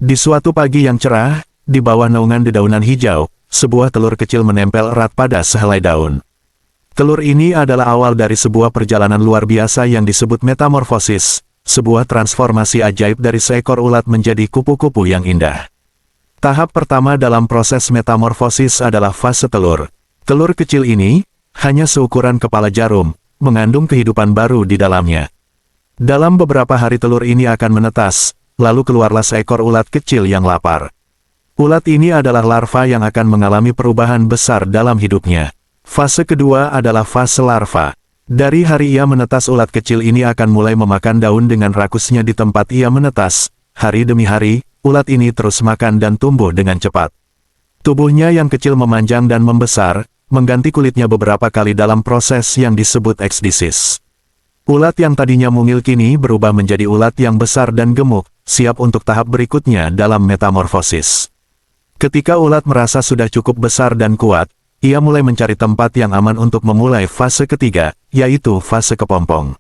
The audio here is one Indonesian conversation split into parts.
Di suatu pagi yang cerah, di bawah naungan dedaunan hijau, sebuah telur kecil menempel erat pada sehelai daun. Telur ini adalah awal dari sebuah perjalanan luar biasa yang disebut metamorfosis, sebuah transformasi ajaib dari seekor ulat menjadi kupu-kupu yang indah. Tahap pertama dalam proses metamorfosis adalah fase telur. Telur kecil ini, hanya seukuran kepala jarum, mengandung kehidupan baru di dalamnya. Dalam beberapa hari telur ini akan menetas, lalu keluarlah seekor ulat kecil yang lapar. Ulat ini adalah larva yang akan mengalami perubahan besar dalam hidupnya. Fase kedua adalah fase larva. Dari hari ia menetas, ulat kecil ini akan mulai memakan daun dengan rakusnya di tempat ia menetas. Hari demi hari, ulat ini terus makan dan tumbuh dengan cepat. Tubuhnya yang kecil memanjang dan membesar, mengganti kulitnya beberapa kali dalam proses yang disebut ekdisis. Ulat yang tadinya mungil kini berubah menjadi ulat yang besar dan gemuk, siap untuk tahap berikutnya dalam metamorfosis. Ketika ulat merasa sudah cukup besar dan kuat, ia mulai mencari tempat yang aman untuk memulai fase ketiga, yaitu fase kepompong.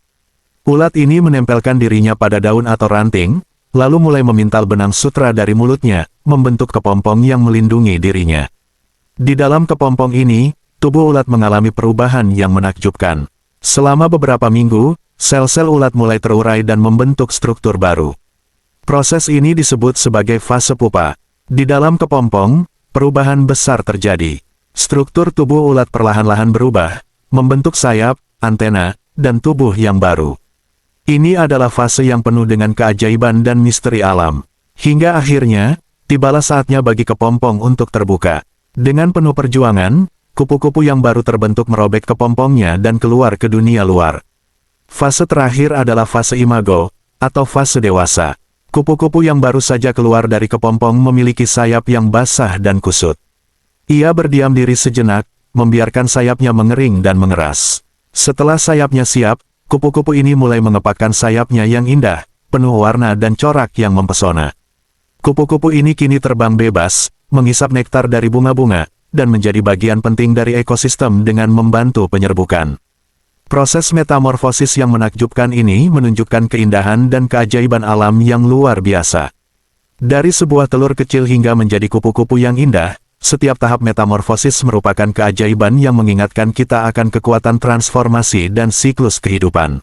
Ulat ini menempelkan dirinya pada daun atau ranting, lalu mulai memintal benang sutra dari mulutnya, membentuk kepompong yang melindungi dirinya. Di dalam kepompong ini, tubuh ulat mengalami perubahan yang menakjubkan. Selama beberapa minggu, sel-sel ulat mulai terurai dan membentuk struktur baru. Proses ini disebut sebagai fase pupa. Di dalam kepompong, perubahan besar terjadi. Struktur tubuh ulat perlahan-lahan berubah, membentuk sayap, antena, dan tubuh yang baru. Ini adalah fase yang penuh dengan keajaiban dan misteri alam. Hingga akhirnya, tibalah saatnya bagi kepompong untuk terbuka. Dengan penuh perjuangan, kupu-kupu yang baru terbentuk merobek kepompongnya dan keluar ke dunia luar. Fase terakhir adalah fase imago, atau fase dewasa. Kupu-kupu yang baru saja keluar dari kepompong memiliki sayap yang basah dan kusut. Ia berdiam diri sejenak, membiarkan sayapnya mengering dan mengeras. Setelah sayapnya siap, kupu-kupu ini mulai mengepakkan sayapnya yang indah, penuh warna dan corak yang mempesona. Kupu-kupu ini kini terbang bebas, menghisap nektar dari bunga-bunga, dan menjadi bagian penting dari ekosistem dengan membantu penyerbukan. Proses metamorfosis yang menakjubkan ini menunjukkan keindahan dan keajaiban alam yang luar biasa. Dari sebuah telur kecil hingga menjadi kupu-kupu yang indah, setiap tahap metamorfosis merupakan keajaiban yang mengingatkan kita akan kekuatan transformasi dan siklus kehidupan.